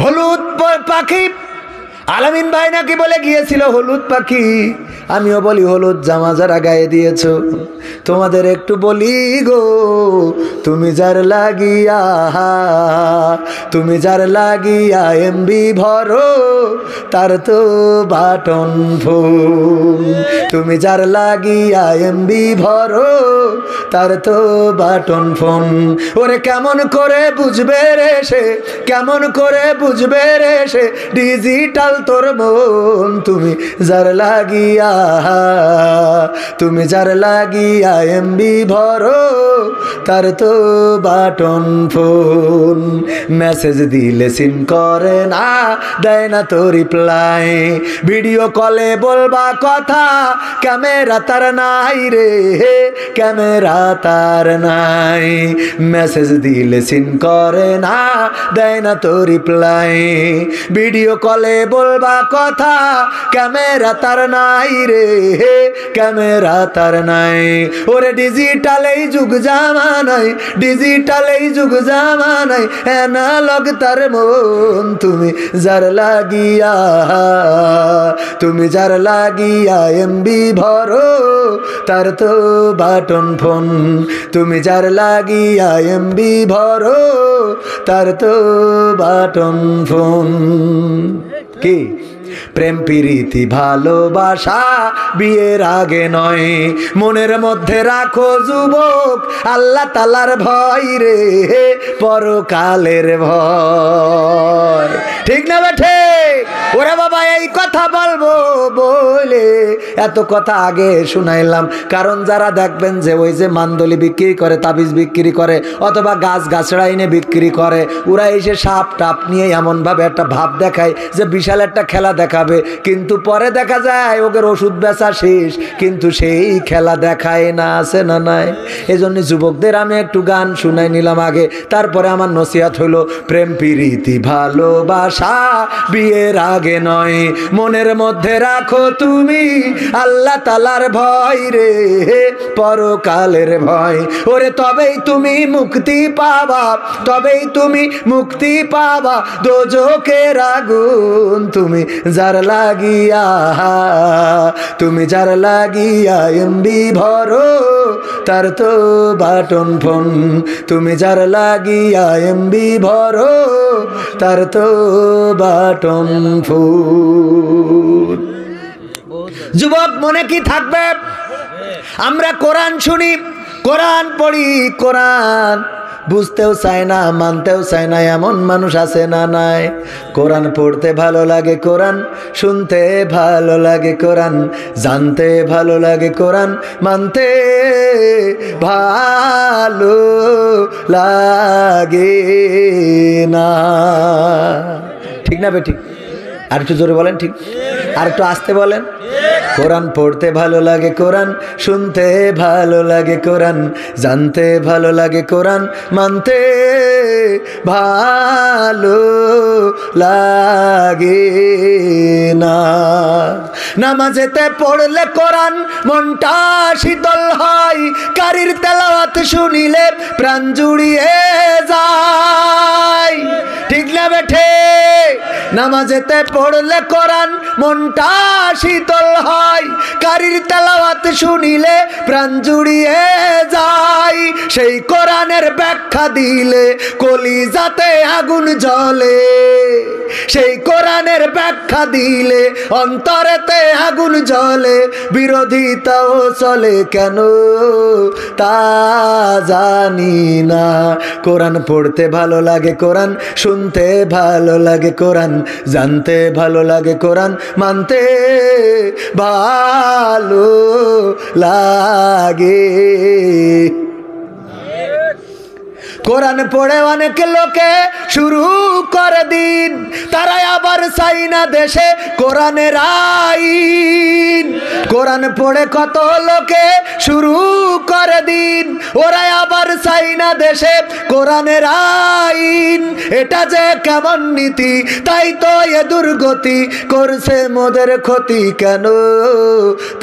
হলুদ পাখি আলামিন ভাই নাকি বলে গিয়েছিল হলুদ পাখি, আমিও বলি হলুদ জামা যারা গায়ে দিয়েছ তোমাদের একটু বলি গো, তুমি যার লাগিয়া এমবি ভরো তার তো বাটন ফোন, তুমি যার লাগিয়া এমবি ভরো তার তো বাটন ফোন। ওরে কেমন করে বুঝবে রে সে, কেমন করে বুঝবে রে সে ডিজিটাল তোর মন, তুমি যার লাগিয়া এমবি ভরো তার তো বাটন ফোন। মেসেজ দিলে সিন করে না, দেয় না তো রিপ্লাই, ভিডিও কলে বলবা কথা ক্যামেরা তার নাই রে, ক্যামেরা তার নাই। মেসেজ দিলে সিন করে না, দেয় না তো রিপ্লাই, ভিডিও কলে বলবা কথা ক্যামেরা তার নাই রে, ক্যামেরা তার নাই। ওরে ডিজিটাল এই যুগ জামানায়, ডিজিটাল এই যুগ জামানায় অ্যানালগ তার মন, তুমি যার লাগিয়া এমবি ভরো তার তো বাটন ফোন, তুমি যার লাগিয়া এমবি ভরো তার তো বাটন ফোন। কি প্রেম প্রীতি ভালোবাসা বিয়ের আগে নয়, মনের মধ্যে রাখো যুবক আল্লাহ তাআলার ভয় রে, পরকালের ভয়। ঠিক না বেঠে? ওরে বাবা এই কথা বলবো বলে এত কথা আগে শুনাইলাম, কারণ যারা দেখবেন যে ওই যে মান্দলি বিক্রি করে, তাবিজ বিক্রি করে, অথবা গাছড়া এনে বিক্রি করে, ওরা এসে সাপ টাপ নিয়ে এমনভাবে একটা ভাব দেখায় যে বিশাল একটা খেলা দেখাবে, কিন্তু পরে দেখা যায় ওদের ওষুধ বেচা শেষ, কিন্তু সেই খেলা দেখায় না, আছে না নাই? এজন্য যুবকদের আমি একটু গান শুনাই নিলাম আগে, তারপরে আমার নসিহত হলো প্রেম প্রীতি ভালোবাসা বিয়ের আগে নয়, মনের মধ্যে রাখো তুমি আল্লাহ তাআলার ভয় রে, পরকালের ভয়। ওরে তবেই তুমি মুক্তি পাবা, তবেই তুমি মুক্তি পাবা দোজখের আগুন, তুমি যার লাগিয়া এমবি ভরো তার তো বাটন ফোন, তুমি যার লাগিয়া এমবি ভরো তার তো বাটন ফোন। যুবক মনে কি থাকবে? আমরা কোরআন শুনি, কোরআন পড়ি, কোরআন বুঝতেও চায় না, মানতেও চায় না, এমন মানুষ আছে না নাই? কোরআন পড়তে ভালো লাগে, কোরআন শুনতে ভালো লাগে, কোরআন জানতে ভালো লাগে, কোরআন মানতে ভালো লাগে না। ঠিক না বেঠিক? আর একটু জোরে বলেন ঠিক, আর একটু আস্তে বলেন। কোরআন পড়তে ভালো লাগে, কোরআন শুনতে ভালো লাগে, কোরআন জানতে ভালো লাগে, কোরআন মানতে ভালো লাগে না। নামাজেতে পড়লে কোরআন মনটা শীতল হয়, কারির তেলাওয়াত শুনিলে প্রাণ জুড়িয়ে যায়। ঠিক না বেঠে? নামাজেতে পড়লে কোরআন মনটা শীতল হয়, কারির তেলাওয়াত শুনিলে প্রাণ জুড়িয়ে যায়, সেই কোরআনের ব্যাখ্যা দিলে কলিজাতে আগুন জ্বলে, সেই কোরআনের ব্যাখ্যা দিলে অন্তরেতে আগুন জ্বলে, বিরোধিতাও চলে কেন তা জানি না। কোরআন পড়তে ভালো লাগে, কোরআন শুনতে ভালো লাগে, কোরআন জানতে ভালো লাগে, কোরআন মানতে ভালো লাগে। কোরআন পড়ে অনেক লোকে শুরু করে দিন, তারাই আবার চাই না দেশে কোরআনের আইন। কোরআন পড়ে কত লোকে শুরু করে দিন, ওরা আবার চাই না দেশে কোরআনের আইন, এটা যে কেমন নীতি, তাই তো এ দুর্গতি করছে মোদের ক্ষতি, কেন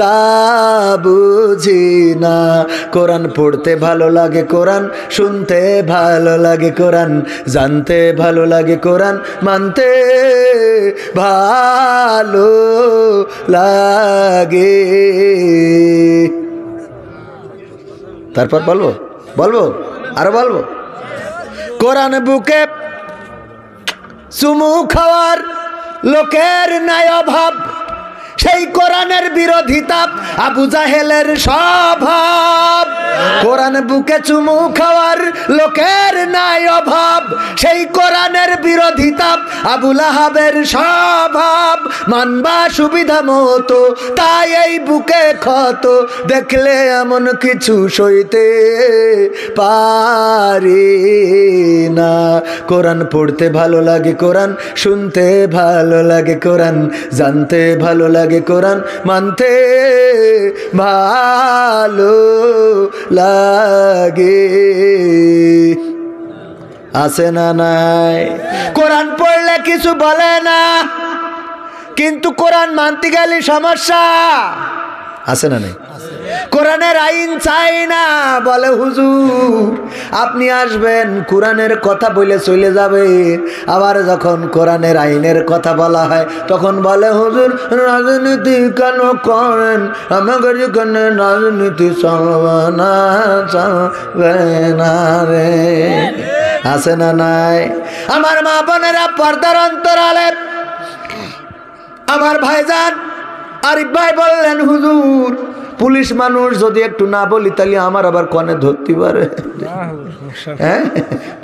তা বুঝি না। কোরআন পড়তে ভালো লাগে, কোরআন শুনতে ভালো লাগে, কোরআন জানতে ভালো লাগে, কোরআন মানতে ভালো লাগে। তারপর বলবো আরো বলবো। কোরআন বুকে চুমু খাওয়ার লোকের নাই অভাব, সেই কোরআনের বিরোধিতা আবু জাহেলের স্বভাব। কোরআন বুকে চুমু খাওয়ার লোকের নাই অভাব, সেই কোরআনের বিরোধিতা আবু লাহাবের স্বভাব। মানবা সুবিধা মতো, তাই এই বুকে ক্ষত, দেখলে এমন কিছু সইতে পারি না। কোরআন পড়তে ভালো লাগে, কোরআন শুনতে ভালো লাগে, কোরআন জানতে ভালো লাগে, কোরআন মানতে ভালো লাগে। আছে না নাই? কোরআন পড়লে কিছু বলে না, কিন্তু কোরআন মানতে গেলে সমস্যা। আছে না নাই? কোরআনের আইন চাই না, বলে হুজুর আপনি আসবেন কোরআনের কথা বলে চলে যাবে, আবার যখন কোরআনের আইনের কথা বলা হয় তখন বলে হুজুর রাজনীতি কেন করেন, আমাদের এখানে রাজনীতি চলবে না রে। আছে না নাই? আমার মা বোনেরা পর্দার অন্তরালে আমার ভাইজান আরিফ ভাই বললেন হুজুর পুলিশ মানুষ যদি একটু না বলি তাহলে আমার আবার কনে ধরতে পারে। হ্যাঁ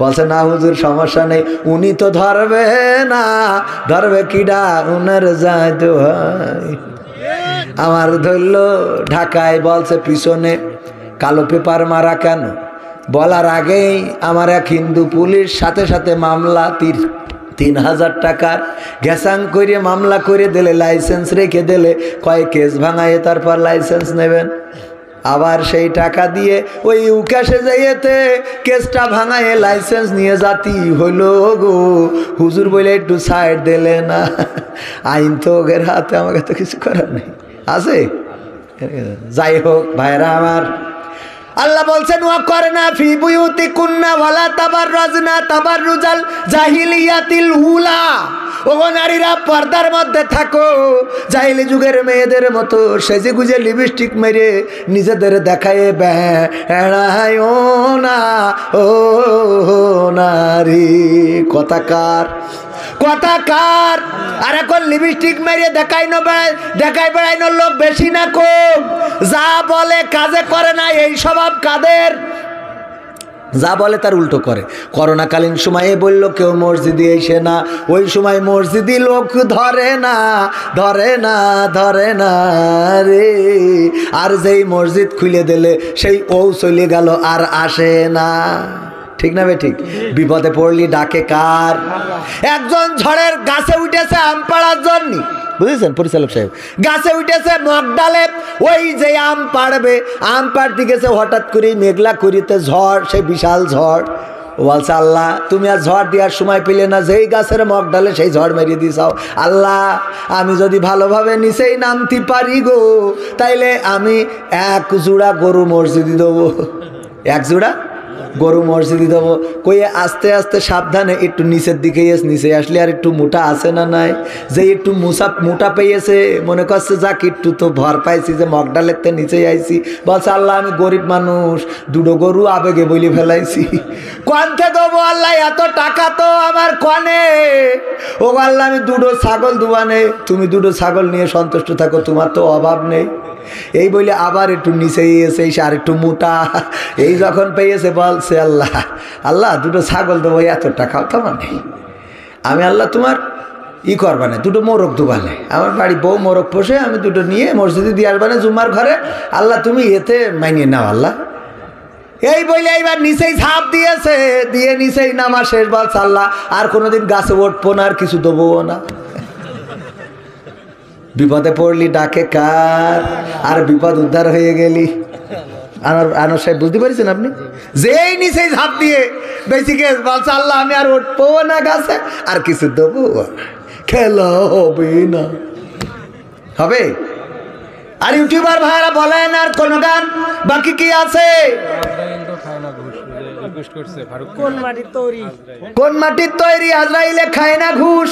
বলছে না হুজুর সমস্যা নেই, উনি তো ধরবে না, ধরবে কিডা, উনার যায় তো হয়। আমার ধরলো ঢাকায়, বলছে পিছনে কালো পেপার মারা কেন, বলার আগেই আমার এক হিন্দু পুলিশ সাথে সাথে মামলা ৩,০০০ টাকার ঘেসাং করে মামলা করে দিলে, লাইসেন্স রেখে দিলে, কয় কেস ভাঙায় তারপর লাইসেন্স নেবেন। আবার সেই টাকা দিয়ে ওই উকাশে যাইয়েতে কেসটা ভাঙায় লাইসেন্স নিয়ে জাতি হইল গো। হুজুর বলে একটু সাইড দিলে না, আইন তো ওদের হাতে, আমাকে তো কিছু করার নেই। আছে যাই হোক ভাইরা আমার, আল্লাহ বলছেন ওয়া করনা ফি বুয়ুতিকুন্না ওয়ালা তাবাররাজনা তাবাররুজাল জাহিলিয়াতিল উলা। ওগো নারীরা পর্দার মধ্যে থাকো, জাহিলি যুগের মেয়েদের মতো সেজে গুজে লিপস্টিক মেরে নিজেদের দেখায় বেড়ায়ও না ও নারী। কথাকার আর এখন লিপস্টিক মেরে দেখাই বেড়াইনোর লোক বেশি না কম? যা বলে কাজে করে না, এই স্বভাব কাদের? যা বলে তার উল্টো করে। করোনাকালীন সময়ে বলল কেউ মসজিদে এসে না, ওই সময় মসজিদি লোক ধরে না রে। আর যেই মসজিদ খুলে দিলে সেই ও চলে গেল, আর আসে না। ঠিক না বে ঠিক? বিপদে পড়লি ডাকে কার? একজন ঝড়ের গাছে উঠেছে আম পাড়ার জন্য, বুঝেছেন পরিচালক সাহেব, গাছে উঠেছে মগডালে, ওই যে আম পাড়বে, আম পাড়তে গেছে, হঠাৎ করে মেঘলা করিতে ঝড়, সেই বিশাল ঝড়। ও বলছে আল্লাহ তুমি আর ঝড় দেওয়ার সময় পেলে না, যেই গাছের মগডালে সেই ঝড় মেরিয়ে দিছাও। আল্লাহ আমি যদি ভালোভাবে নিচেই নামতে পারি গো, তাইলে আমি 1 জোড়া গরু মসজিদে দেবো, 1 জোড়া গরু মসজিদে দেবো। কইয়ে আস্তে আস্তে সাবধানে একটু নিচের দিকে নিচে আসলে আর একটু মোটা আছে না নাই, যে একটু মোটা পেয়েছে মনে করছে যাক একটু তো ভর পাইছি, যে মগডালের তে নিচে আইছি। বলছে আল্লাহ আমি গরিব মানুষ, 2টো গরু আবেগে বলি ফেলাইছি, কনতে দেবো আল্লাহ, এত টাকা তো আমার কনে। ও আল্লাহ আমি 2টো ছাগল দুবানে, তুমি 2টো ছাগল নিয়ে সন্তুষ্ট থাকো, তোমার তো অভাব নেই। এই বলে আবার একটু নিচে এসে আর একটু মোটা, এই যখন পেয়েছে বলছে আল্লাহ 2টো ছাগল দেবো, এত টাকাও তো মানে আমি আল্লাহ তোমার করবা না, 2টো মোরগ দুবানে, আমার বাড়ি বউ মোরগ পোষে, আমি 2টো নিয়ে মসজিদে দিয়ে আসবা না জুম্মার ঘরে, আল্লাহ তুমি এতে মানিয়ে নাও আল্লাহ। এই বলে এইবার নিচেই ঝাঁপ দিয়েছে, দিয়ে নিচেই নামা শেষ। বলছে আল্লাহ আর কোনোদিন গাছে উঠবো না, আর কিছু দেবো না। বিপদে পড়লি ডাকে কার, আর বিপদ উদ্ধার হয়ে গেলি। আনোয়ার সাহেব বুঝতে পারছেন আপনি? যেই নিচে ঝাঁপ দিয়ে বেসিকে বলছে আল্লাহ আমি আর উঠবো না গাছে, আর কিছু দেবো না, খেলা হবে না। হবে? আর ইউটিউবার ভাইরা বলেন আর কোন গান বাকি কি আছে? কোন মাটির তৈরি? আজরাইলে খায় না ঘুষ।